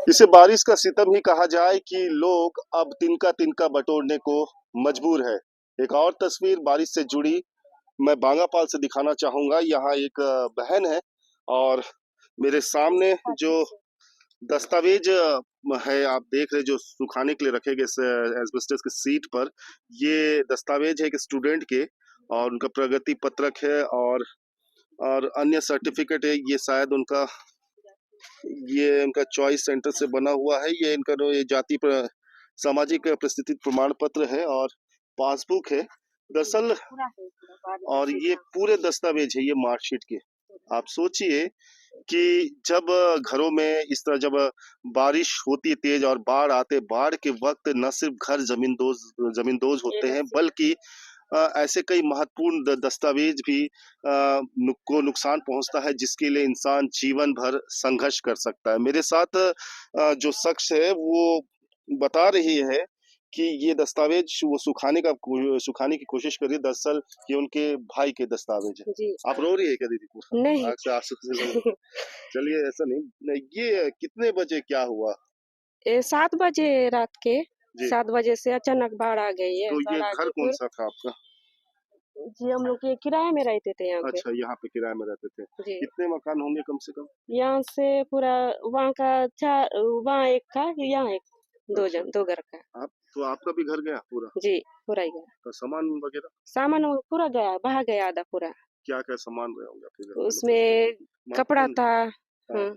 इसे बारिश का सितम ही कहा जाए कि लोग अब तिनका तिनका बटोरने को मजबूर है। एक और तस्वीर बारिश से जुड़ी मैं बांगापाल से दिखाना चाहूंगा। यहाँ एक बहन है और मेरे सामने जो दस्तावेज है आप देख रहे जो सुखाने के लिए रखे गए एस्बेस्टस के सीट पर। ये दस्तावेज है एक स्टूडेंट के और उनका प्रगति पत्रक है और अन्य सर्टिफिकेट है। ये उनका चॉइस सेंटर से बना हुआ है। ये इनका जो ये सामाजिक परिस्थिति प्रमाण पत्र है और पासबुक है दरअसल। और ये पूरे दस्तावेज है ये मार्कशीट के। आप सोचिए कि जब घरों में इस तरह जब बारिश होती है तेज और बाढ़ आते, बाढ़ के वक्त न सिर्फ घर जमींदोज होते हैं बल्कि ऐसे कई महत्वपूर्ण दस्तावेज भी को नुकसान पहुंचता है जिसके लिए इंसान जीवन भर संघर्ष कर सकता है। मेरे साथ जो शख्स है वो बता रही है कि ये दस्तावेज वो सुखाने की कोशिश कर रही है। दरअसल ये उनके भाई के दस्तावेज है। जी। आप रो रही है क्या दीदी? नहीं। आग से आंसू से लग रही है। चलिए ऐसा नहीं, ये कितने बजे क्या हुआ? 7 बजे रात के जी 7 बजे से अचानक बाढ़ आ गई है। तो ये बाढ़ आ घर गई कौन फिर सा था आपका? जी हम लोग ये किराए में रहते थे यहाँ पे। अच्छा यहाँ पे किराए में रहते थे। जी कितने मकान होंगे कम से कम? यहाँ से पूरा वहाँ का 4 वहाँ एक का यहाँ एक अच्छा दो घर का। आप तो आपका भी घर गया पूरा? जी पूरा ही गया। तो सामान वगैरह सामान वो पूरा गया, बहा गया आधा पूरा। क्या क्या सामान रहे होंगे आपके घर में मतलब उसमें कपड़ा महत्वपूर्ण? था। हाँ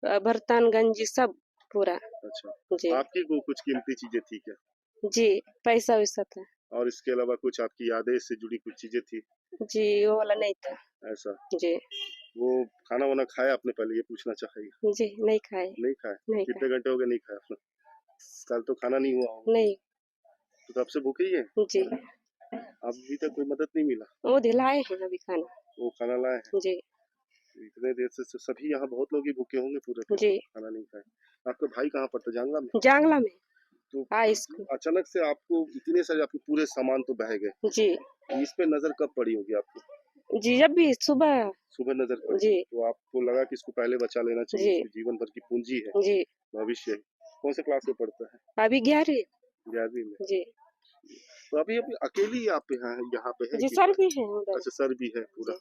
हाँ, बर्तन गंजी सब पूरा। जी अच्छा आपकी कुछ कीमती चीजें थी क्या? जी पैसा वैसा था। और इसके अलावा कुछ आपकी यादें से जुड़ी कुछ चीजें थी? जी वो वाला नहीं था। ऐसा जी वो खाना वाना खाया आपने? पहले ये पूछना चाहिए। जी नहीं खाए। नहीं खाया? नहीं खाए। कितने घंटे हो गए नहीं खाया आपने? कल तो खाना नहीं हुआ होगा नहीं। तो तब से भूखे ही है? जी अभी तक कोई मदद नहीं मिला? वो दिलाए हैं अभी खाना। वो खाना लाए हैं? जी इतने देर से सभी यहाँ बहुत लोग ही भूखे होंगे पूरे दिन जी खाना नहीं खाए। आपका भाई कहाँ पड़ता है? जांगला में? जांगला में तो हाई स्कूल। अचानक से आपको इतने सारे आपके पूरे सामान तो बह गए। जी इस पे नजर कब पड़ी होगी आपको? जी जब भी सुबह। सुबह नजर पड़ी जी तो आपको लगा कि इसको पहले बचा लेना चाहिए, जी इसकी जीवन भर की पूंजी है, जी भविष्य है। कौन से क्लास में पढ़ता है? अभी 11। 11वीं में। जी तो अभी अभी अकेली आप यहाँ पे है जी कि सर भी है उधर। अच्छा सर भी है पूरा? जी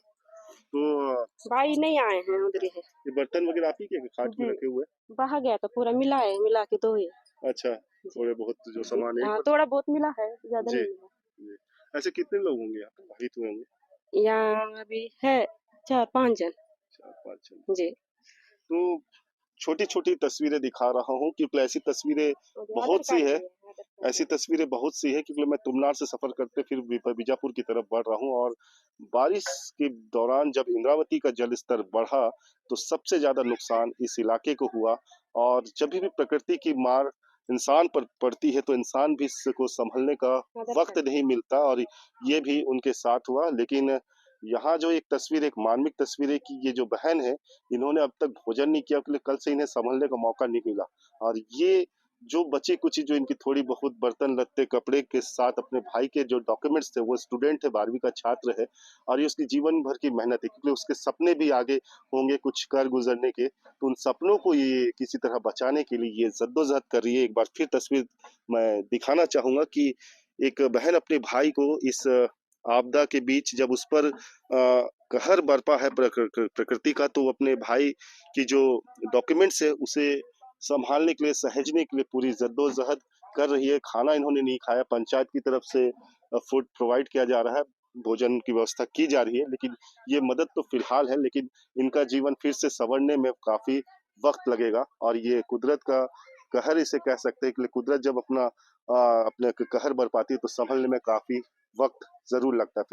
तो भाई नहीं आए हैं उधर ही है। ये बर्तन वगैरह आप ही के खाट में जी रखे हुए? बहा गया तो पूरा मिला है, मिला के दो ही। अच्छा जी थोड़े बहुत जो सामान है हाँ थोड़ा बहुत मिला है, ज्यादा जी नहीं मिला। जी। ऐसे कितने लोग होंगे आप भाई तो होंगे? यहाँ अभी है 4-5 जन। 4-5 जन। जी तो छोटी छोटी तस्वीरें दिखा रहा हूँ क्योंकि ऐसी तस्वीरें आधार बहुत सी कार्ड है। भी है, आधार कार्ड ऐसी तस्वीरें बहुत सी है क्योंकि मैं तुमनार से सफर करते फिर बीजापुर की तरफ बढ़ रहा हूँ और बारिश के दौरान जब इंद्रावती का जल स्तर बढ़ा तो सबसे ज्यादा नुकसान इस इलाके को हुआ। और जब भी प्रकृति की मार इंसान पर पड़ती है तो इंसान भी इसको संभलने का आधार वक्त कार्ड। नहीं मिलता और ये भी उनके साथ हुआ। लेकिन यहाँ जो एक तस्वीर एक मार्मिक तस्वीर है कि ये जो बहन है इन्होंने अब तक भोजन नहीं किया क्योंकि कल से इन्हें संभलने का मौका नहीं मिला। और ये जो बची कुची जो इनकी थोड़ी बहुत बर्तन लत्ते कपड़े के साथ अपने भाई के जो डॉक्यूमेंट्स थे, वो स्टूडेंट है 12वीं का छात्र है और ये उसकी जीवन भर की मेहनत है क्योंकि उसके सपने भी आगे होंगे कुछ कर गुजरने के। तो उन सपनों को ये किसी तरह बचाने के लिए ये जद्दोजहद कर रही है। एक बार फिर तस्वीर मैं दिखाना चाहूंगा कि एक बहन अपने भाई को इस आपदा के बीच जब उस पर कहर बरपा है प्रकृति का, तो वो अपने भाई की जो डॉक्यूमेंट्स है उसे संभालने के लिए सहेजने के लिए पूरी जद्दोजहद कर रही है। खाना इन्होंने नहीं खाया, पंचायत की तरफ से फूड प्रोवाइड किया जा रहा है, भोजन की व्यवस्था की जा रही है, लेकिन ये मदद तो फिलहाल है लेकिन इनका जीवन फिर से संवरने में काफी वक्त लगेगा। और ये कुदरत का कहर इसे कह सकते हैं कि कुदरत जब अपने कहर बरपाती है तो संभलने में काफी वक्त जरूर लगता है।